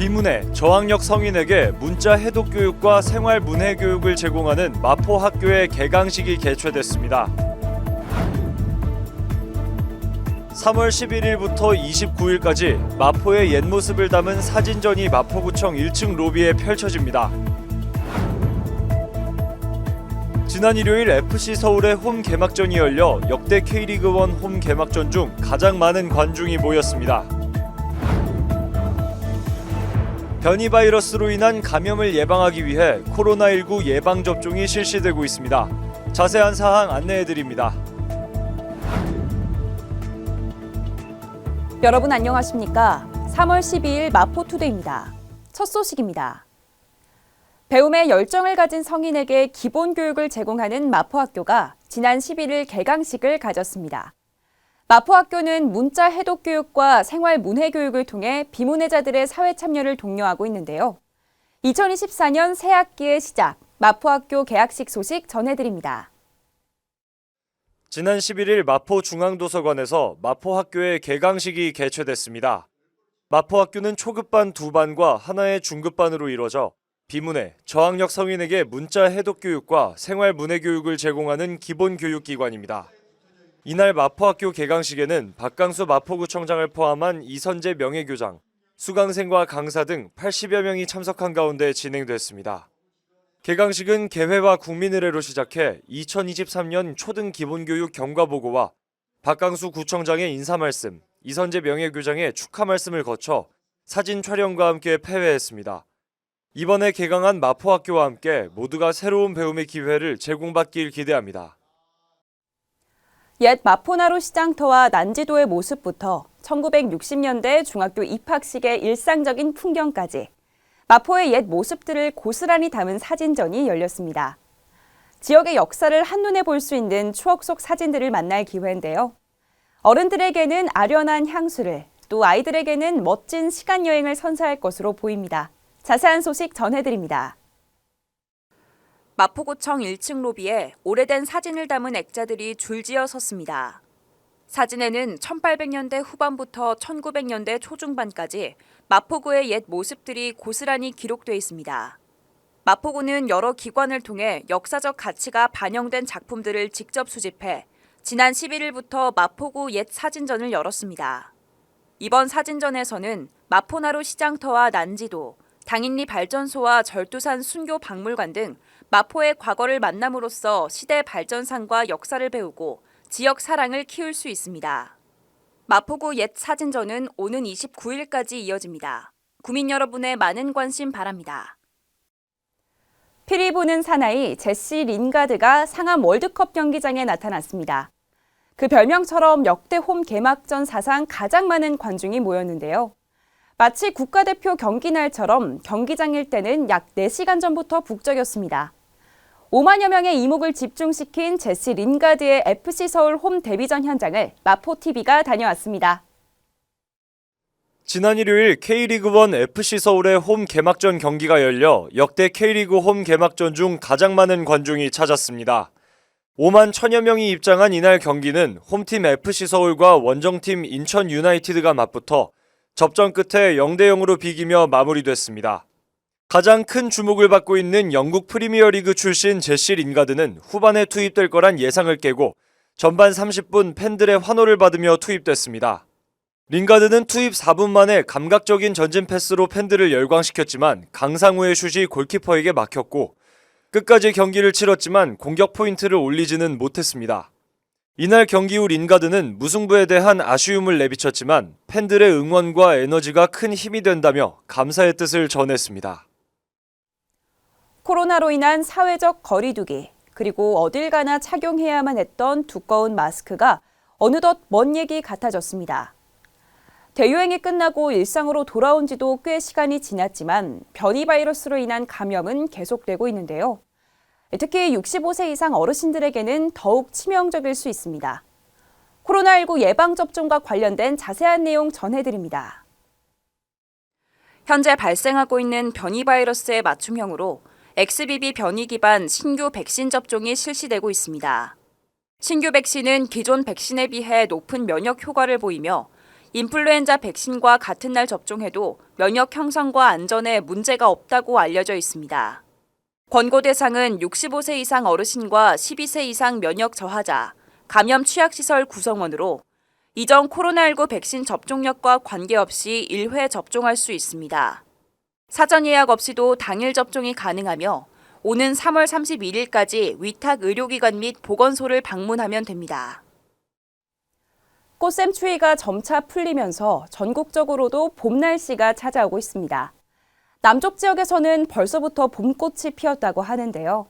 비문해 저학력 성인에게 문자 해독 교육과 생활 문해 교육을 제공하는 마포 학교의 개강식이 개최됐습니다. 3월 11일부터 29일까지 마포의 옛 모습을 담은 사진전이 마포구청 1층 로비에 펼쳐집니다. 지난 일요일 FC 서울의 홈 개막전이 열려 역대 K리그1 홈 개막전 중 가장 많은 관중이 모였습니다. 변이 바이러스로 인한 감염을 예방하기 위해 코로나19 예방접종이 실시되고 있습니다. 자세한 사항 안내해드립니다. 여러분 안녕하십니까? 3월 12일 마포투데이입니다. 첫 소식입니다. 배움에 열정을 가진 성인에게 기본 교육을 제공하는 마포학교가 지난 11일 개강식을 가졌습니다. 마포학교는 문자 해독 교육과 생활 문해 교육을 통해 비문해자들의 사회 참여를 독려하고 있는데요. 2024년 새 학기의 시작, 마포학교 개학식 소식 전해드립니다. 지난 11일 마포중앙도서관에서 마포학교의 개강식이 개최됐습니다. 마포학교는 초급반 2반과 하나의 중급반으로 이뤄져 비문해, 저학력 성인에게 문자 해독 교육과 생활 문해 교육을 제공하는 기본 교육기관입니다. 이날 마포학교 개강식에는 박강수 마포구청장을 포함한 이선재 명예교장, 수강생과 강사 등 80여 명이 참석한 가운데 진행됐습니다. 개강식은 개회와 국민의례로 시작해 2023년 초등 기본교육 경과보고와 박강수 구청장의 인사말씀, 이선재 명예교장의 축하 말씀을 거쳐 사진 촬영과 함께 폐회했습니다. 이번에 개강한 마포학교와 함께 모두가 새로운 배움의 기회를 제공받길 기대합니다. 옛 마포나루 시장터와 난지도의 모습부터 1960년대 중학교 입학식의 일상적인 풍경까지 마포의 옛 모습들을 고스란히 담은 사진전이 열렸습니다. 지역의 역사를 한눈에 볼 수 있는 추억 속 사진들을 만날 기회인데요. 어른들에게는 아련한 향수를, 또 아이들에게는 멋진 시간 여행을 선사할 것으로 보입니다. 자세한 소식 전해드립니다. 마포구청 1층 로비에 오래된 사진을 담은 액자들이 줄지어 섰습니다. 사진에는 1800년대 후반부터 1900년대 초중반까지 마포구의 옛 모습들이 고스란히 기록돼 있습니다. 마포구는 여러 기관을 통해 역사적 가치가 반영된 작품들을 직접 수집해 지난 11일부터 마포구 옛 사진전을 열었습니다. 이번 사진전에서는 마포나루 시장터와 난지도, 당인리 발전소와 절두산 순교 박물관 등 마포의 과거를 만남으로써 시대 발전상과 역사를 배우고 지역 사랑을 키울 수 있습니다. 마포구 옛 사진전은 오는 29일까지 이어집니다. 구민 여러분의 많은 관심 바랍니다. 피리 부는 사나이 제시 린가드가 상암 월드컵 경기장에 나타났습니다. 그 별명처럼 역대 홈 개막전 사상 가장 많은 관중이 모였는데요. 마치 국가대표 경기 날처럼 경기장 일대는 약 4시간 전부터 북적였습니다. 5만여 명의 이목을 집중시킨 제시 린가드의 FC 서울 홈 데뷔전 현장을 마포TV가 다녀왔습니다. 지난 일요일 K리그1 FC 서울의 홈 개막전 경기가 열려 역대 K리그 홈 개막전 중 가장 많은 관중이 찾았습니다. 5만 1000여 명이 입장한 이날 경기는 홈팀 FC 서울과 원정팀 인천 유나이티드가 맞붙어 접전 끝에 0대0으로 비기며 마무리됐습니다. 가장 큰 주목을 받고 있는 영국 프리미어리그 출신 제시 린가드는 후반에 투입될 거란 예상을 깨고 전반 30분 팬들의 환호를 받으며 투입됐습니다. 린가드는 투입 4분 만에 감각적인 전진 패스로 팬들을 열광시켰지만 강상우의 슛이 골키퍼에게 막혔고 끝까지 경기를 치렀지만 공격 포인트를 올리지는 못했습니다. 이날 경기 후 린가드는 무승부에 대한 아쉬움을 내비쳤지만 팬들의 응원과 에너지가 큰 힘이 된다며 감사의 뜻을 전했습니다. 코로나로 인한 사회적 거리두기, 그리고 어딜 가나 착용해야만 했던 두꺼운 마스크가 어느덧 먼 얘기 같아졌습니다. 대유행이 끝나고 일상으로 돌아온 지도 꽤 시간이 지났지만 변이 바이러스로 인한 감염은 계속되고 있는데요. 특히 65세 이상 어르신들에게는 더욱 치명적일 수 있습니다. 코로나19 예방접종과 관련된 자세한 내용 전해드립니다. 현재 발생하고 있는 변이 바이러스의 맞춤형으로 XBB 변이 기반 신규 백신 접종이 실시되고 있습니다. 신규 백신은 기존 백신에 비해 높은 면역 효과를 보이며 인플루엔자 백신과 같은 날 접종해도 면역 형성과 안전에 문제가 없다고 알려져 있습니다. 권고 대상은 65세 이상 어르신과 12세 이상 면역 저하자, 감염 취약시설 구성원으로 이전 코로나19 백신 접종력과 관계없이 1회 접종할 수 있습니다. 사전 예약 없이도 당일 접종이 가능하며 오는 3월 31일까지 위탁 의료기관 및 보건소를 방문하면 됩니다. 꽃샘 추위가 점차 풀리면서 전국적으로도 봄 날씨가 찾아오고 있습니다. 남쪽 지역에서는 벌써부터 봄꽃이 피었다고 하는데요.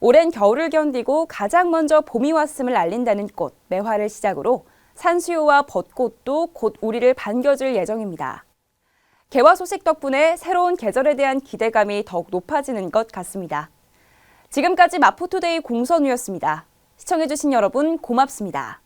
오랜 겨울을 견디고 가장 먼저 봄이 왔음을 알린다는 꽃, 매화를 시작으로 산수유와 벚꽃도 곧 우리를 반겨줄 예정입니다. 개화 소식 덕분에 새로운 계절에 대한 기대감이 더욱 높아지는 것 같습니다. 지금까지 마포투데이 공선우였습니다. 시청해주신 여러분 고맙습니다.